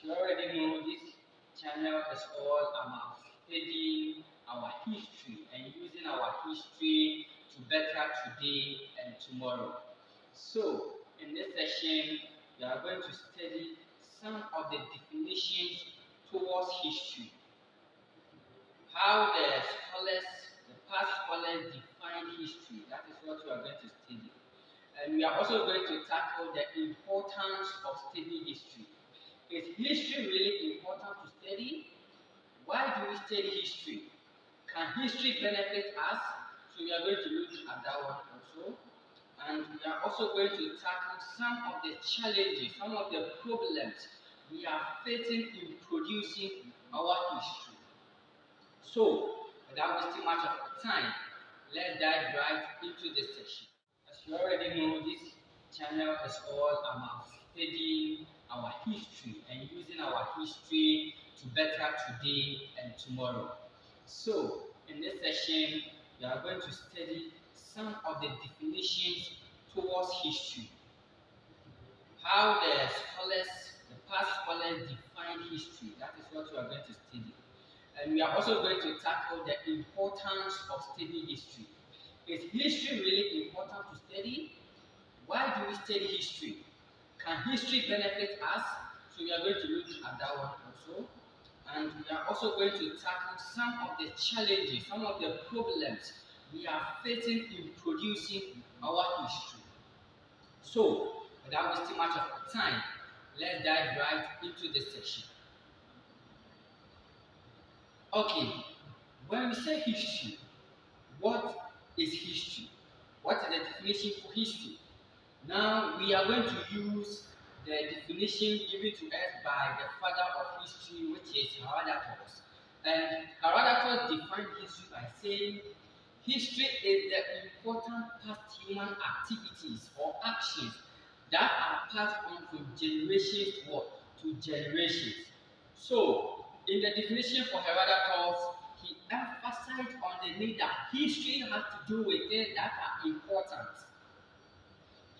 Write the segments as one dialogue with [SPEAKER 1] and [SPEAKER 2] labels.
[SPEAKER 1] You already know this channel is all about studying our history and using our history to better today and tomorrow. So, in this session, we are going to study some of the definitions towards history, how the past scholars define history. That is what we are going to study. And we are also going to tackle the importance of studying history. Is history really important to study? Why do we study history? Can history benefit us? So we are going to look at that one also. And we are also going to tackle some of the challenges, some of the problems we are facing in producing our history. So, without wasting much of our time, let's dive right into this session. As you already know, this channel is all about studying our history and using our history to better today and tomorrow. So, in this session, we are going to study some of the definitions towards history, how the past scholars define history. That is what we are going to study. And we are also going to tackle the importance of studying history. Is history really important to study? Why do we study history? Can history benefit us? So we are going to look at that one also. And we are also going to tackle some of the challenges, some of the problems we are facing in producing our history. So, without wasting much of our time, let's dive right into this section. Okay, when we say history, what is history? What is the definition for history? Now we are going to use the definition given to us by the father of history, which is Herodotus. And Herodotus defined history by saying history is the important past human activities or actions that are passed on from generations to generations. So, in the definition for Herodotus, he emphasized on the need that history has to do with things that are important.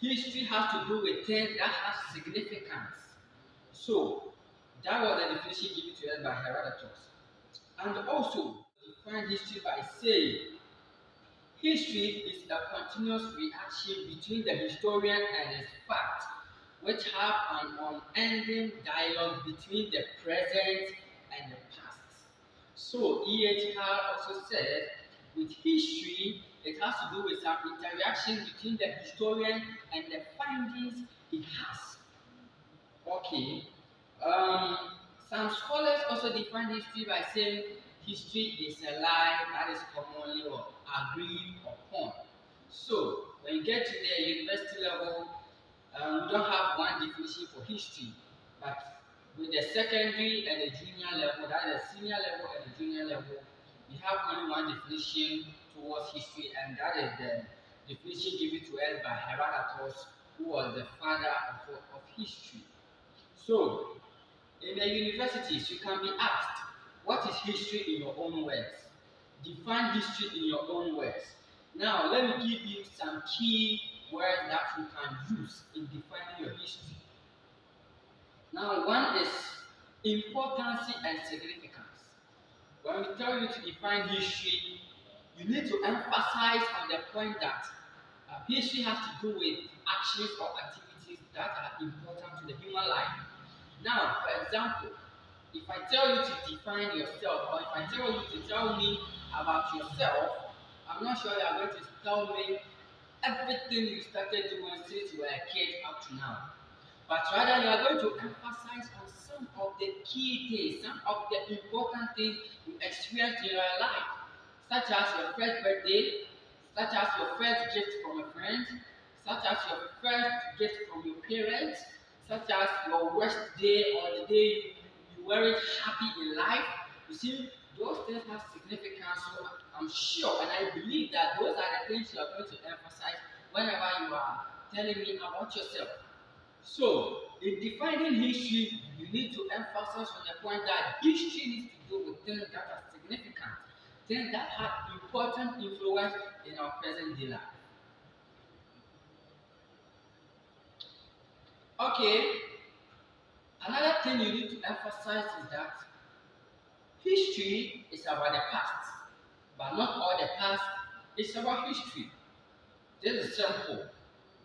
[SPEAKER 1] History has to do with things that have significance. So, that was the definition given to us by Herodotus. And also, define history by saying history is a continuous reaction between the historian and his fact, which have an unending dialogue between the present and the past. So E.H.R. also said, with history, it has to do with some interaction between the historian and the findings he has. Okay. Some scholars also define history by saying history is a lie that is commonly agreed upon. So when you get to the university level, we don't have one definition for history, but with the secondary and the junior level, that is the senior level and the junior level, we have only one definition towards history, and that is the definition given to us by Herodotus, who was the father of history. So, in the universities, you can be asked, what is history in your own words? Define history in your own words. Now, let me give you some key words that you can use in defining your history. Now, one is importance and significance. When we tell you to define history, you need to emphasize on the point that history has to do with actions or activities that are important to the human life. Now, for example, if I tell you to define yourself, or if I tell you to tell me about yourself, I'm not sure you are going to tell me everything you started doing since you were a kid up to now. But rather, you are going to emphasize on some of the key things, some of the important things you experienced in your life, such as your first birthday, such as your first gift from a friend, such as your first gift from your parents, such as your worst day or the day you weren't happy in life. You see, those things have significance. So I'm sure and I believe that those are the things you are going to emphasize whenever you are telling me about yourself. So, in defining history, you need to emphasize on the point that history needs to do with things that are significant, things that have important influence in our present day life. Okay, another thing you need to emphasize is that history is about the past, but not all the past is about history. This is simple.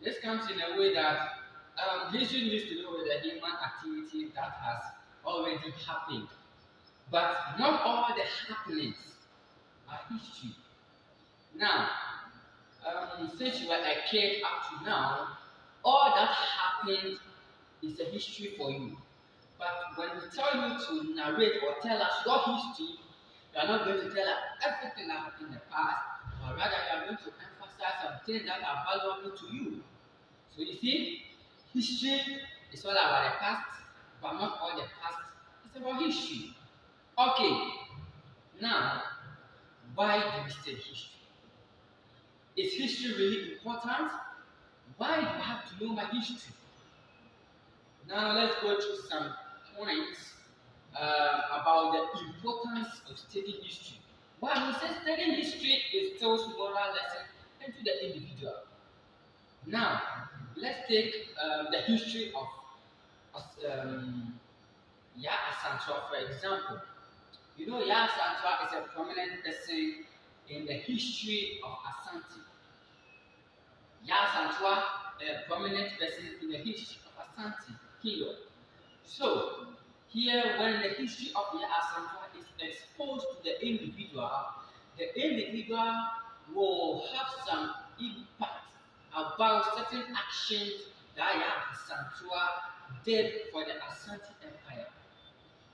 [SPEAKER 1] This comes in a way that history needs to do with the human activity that has already happened, but not all the happenings are history. Now, since you were a kid up to now, all that happened is a history for you. But when we tell you to narrate or tell us your history, you are not going to tell us everything that happened in the past, but rather you are going to emphasize some things that are valuable to you. So you see, history is all about the past, but not all the past is about history. Okay, now, why do we study history? Is history really important? Why do I have to know my history? Now let's go through some points about the importance of studying history. Why we say studying history is still moral lesson into the individual. Now let's take the history of Ya Asantewaa for example. You know Ya Asantewaa is a prominent person in the history of Asante. Ya Asantewaa, a prominent person in the history of Asante Kingdom. So, here when the history of Ya Asantewaa is exposed to the individual will have some impact about certain actions that Ya Asantewaa did for the Asante Empire.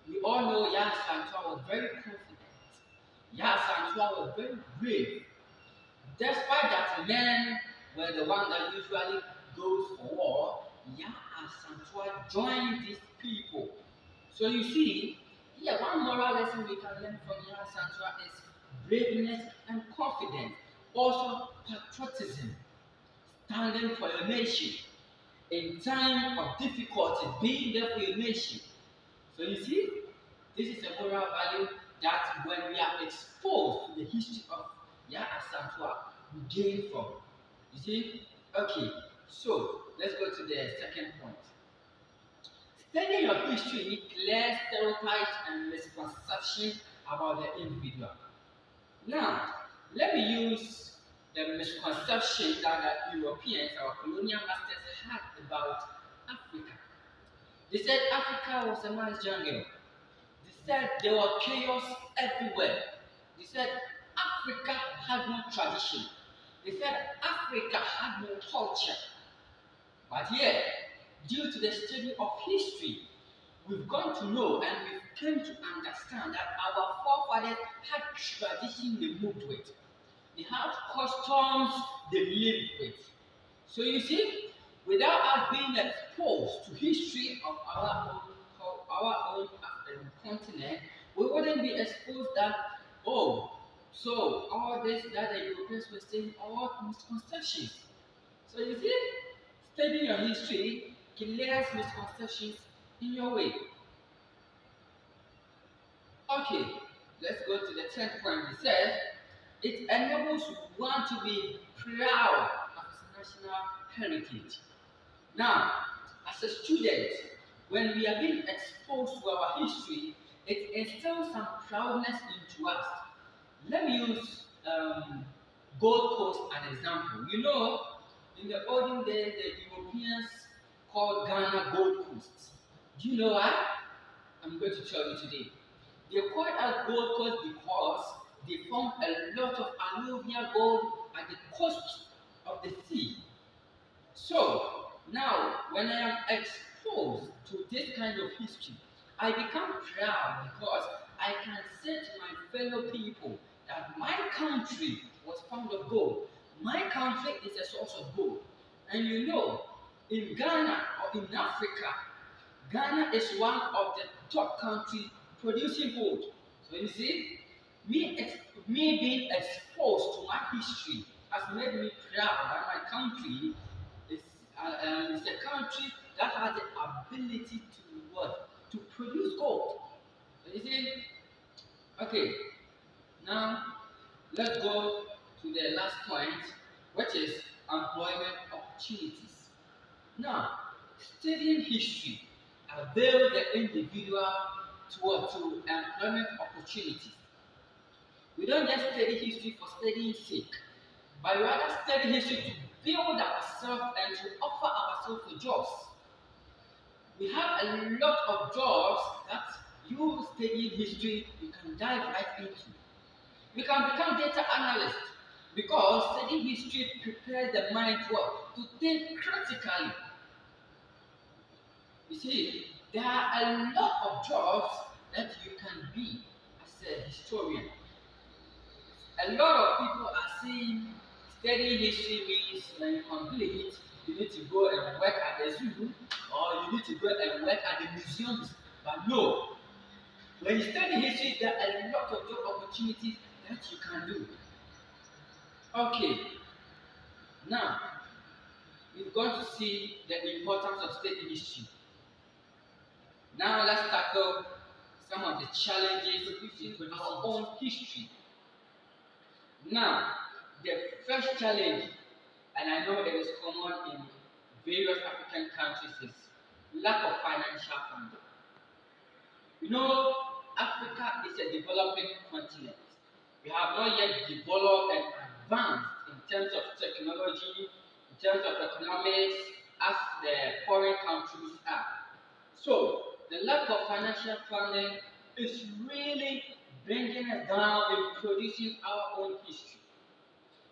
[SPEAKER 1] We all know Ya Asantewaa was very confident. Ya Asantewaa was very brave. Despite that men were the one that usually goes for war, Ya Asantewaa joined these people. So you see, here one moral lesson we can learn from Ya Asantewaa is braveness and confidence. Also patriotism, standing for your nation in time of difficulty, being there for your nation. So you see, this is a moral value that when we are exposed to the history of Ya Asantewaa, we gain from. You see? Okay, so let's go to the second point. Studying your history clears stereotypes and misconceptions about the individual. Now, let me use the misconception that the Europeans, our colonial masters, had about Africa. They said Africa was a man's jungle. They said there was chaos everywhere. They said Africa had no tradition. They said Africa had no culture. But yet, due to the study of history, we've gone to know and we've come to understand that our forefathers had tradition they moved with. They had customs they lived with. So you see, without us being exposed to history of our own continent, we wouldn't be exposed that, oh, so all this that the Europeans were saying are all misconceptions. So you see, studying your history clears misconceptions in your way. Okay, let's go to the 10th point. It says it enables one to be proud of his national heritage. Now, as a student, when we are being exposed to our history, it instills some proudness into us. Let me use Gold Coast as an example. You know, in the olden days, the Europeans called Ghana Gold Coast. Do you know why? I'm going to tell you today. They call it as Gold Coast because they found a lot of alluvial gold at the coast of the sea. So, now when I am exposed to this kind of history, I become proud because I can say to my fellow people that my country was found of gold. My country is a source of gold. And you know, in Ghana or in Africa, Ghana is one of the top countries producing gold. So you see, me being exposed to my history has made me proud that my country is a country that has the ability to what? To produce gold. So you see, okay, now let's go to the last point, which is employment opportunities. Now, studying history avail the individual to employment opportunities. We don't just study history for studying sake, but rather study history to build ourselves and to offer ourselves for jobs. We have a lot of jobs that you studying history you can dive right into. You can become data analyst because studying history prepares the mind to what? To think critically. You see, there are a lot of jobs that you can be as a historian. A lot of people are saying studying history means when you complete, you need to go and work at the zoo or you need to go and work at the museums. But no, when you study history, there are a lot of job opportunities that you can do. Okay, now we've got to see the importance of studying history. Now let's tackle some of the challenges in our own history. Now, the first challenge, and I know it is common in various African countries, is lack of financial funding. You know, Africa is a developing continent. We have not yet developed and advanced in terms of technology, in terms of economics, as the foreign countries are. So, the lack of financial funding is really bringing us down in producing our own history.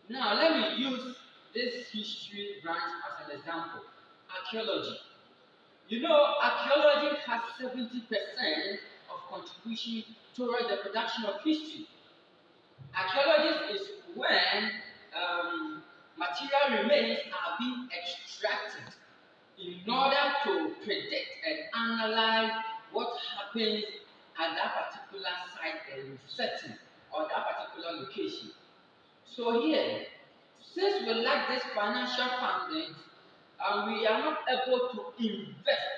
[SPEAKER 1] Now, let me use this history branch as an example. Archaeology. You know, archaeology has 70% of contribution towards the production of history. Archaeology is when material remains are being extracted in order to predict and analyze what happens at that particular site and setting or that particular location. So here, since we lack this financial funding, we are not able to invest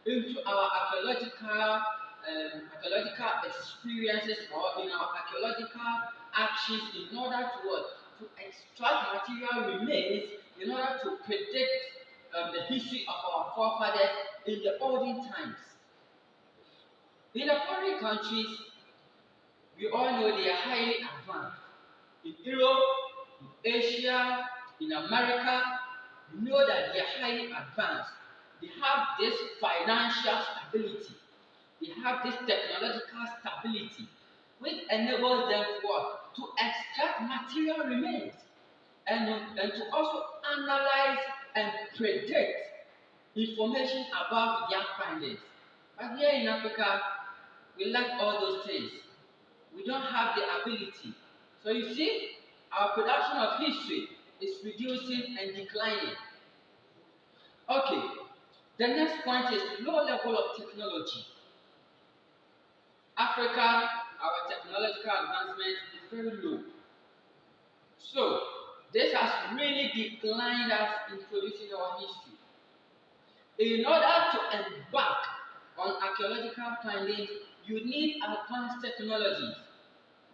[SPEAKER 1] into our archaeological experiences or in our archaeological actions in order to what? To extract material remains in order to predict the history of our forefathers in the olden times. In the foreign countries, we all know they are highly advanced. In Europe, in Asia, in America, we know that they are highly advanced. They have this financial stability. They have this technological stability, which enables them to what? To extract material remains and to also analyze and predict information about their findings. But here in Africa, we lack all those things. We don't have the ability. So you see, our production of history is reducing and declining. Okay, the next point is low level of technology. Africa, our technological advancement is very low. So, this has really declined us in producing our history. In order to embark on archaeological findings, you need advanced technologies,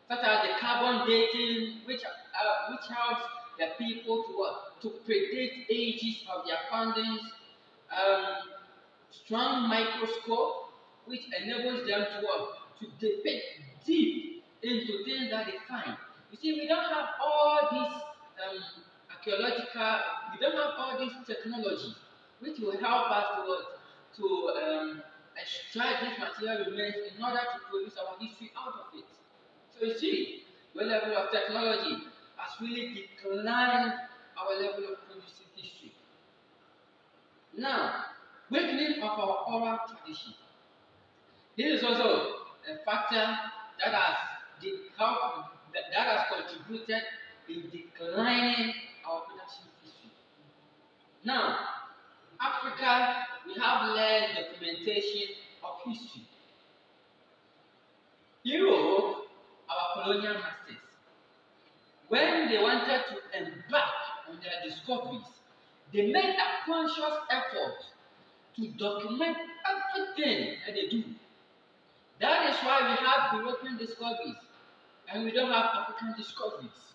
[SPEAKER 1] such as the carbon dating, which helps the people to what? To predict ages of their findings, strong microscope, which enables them to what? To depict deep into things that they find. You see, we don't have all these archaeological, we don't have all these technologies which will help us to what? To extract this material remains in order to produce our history out of it. So you see, the level of technology has really declined our level of producing history. Now, weakening of our oral tradition. This is also a factor that has that has contributed in declining our production history. Now, Africa, we have less documentation of history. Europe, our colonial masters, when they wanted to embark on their discoveries, they made a conscious effort to document everything that they do. That is why we have European discoveries and we don't have African discoveries.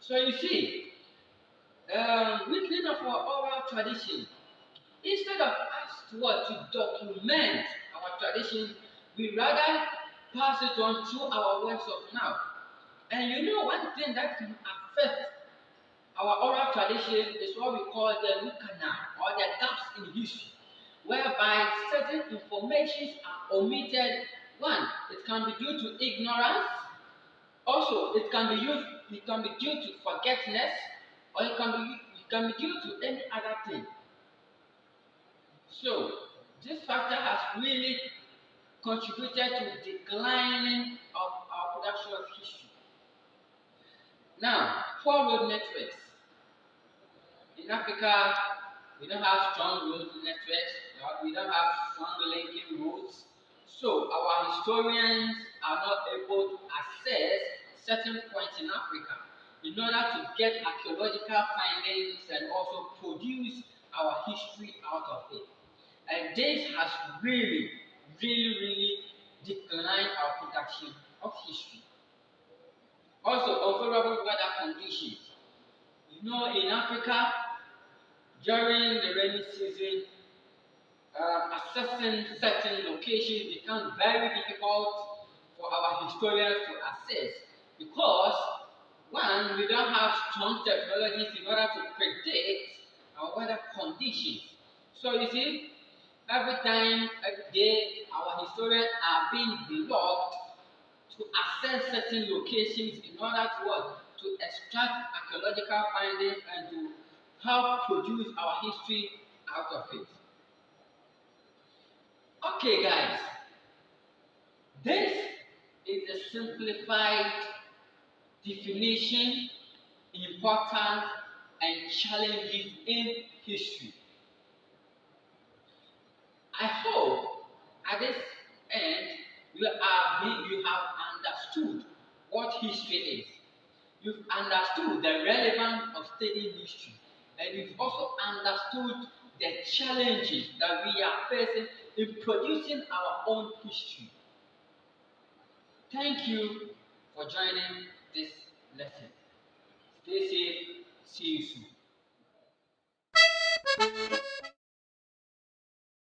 [SPEAKER 1] So you see, weakening of our oral tradition, instead of us to what? To document our tradition. We rather pass it on through our words of mouth. And you know one thing that can affect our oral tradition is what we call the lukana or the gaps in history, whereby certain informations are omitted. One, it can be due to ignorance. Also, it can be due to forgetfulness, or it can be due to any other thing. So, this factor has really contributed to declining of our production of history. Now, poor road networks. In Africa, we don't have strong road networks, we don't have strong linking roads. So our historians are not able to access certain points in Africa in order to get archaeological findings and also produce our history out of it. And this has really declined our production of history. Also, unfavorable weather conditions. You know, in Africa, during the rainy season, assessing certain locations becomes very difficult for our historians to assess because, one, we don't have strong technologies in order to predict our weather conditions. So you see, every time, every day, our historians are being blocked to access certain locations in order to what? To extract archaeological findings and to help produce our history out of it. Okay, guys, this is a simplified definition, importance, and challenges in history. I hope at this end you have understood what history is. You've understood the relevance of studying history, and you've also understood the challenges that we are facing in producing our own history. Thank you for joining this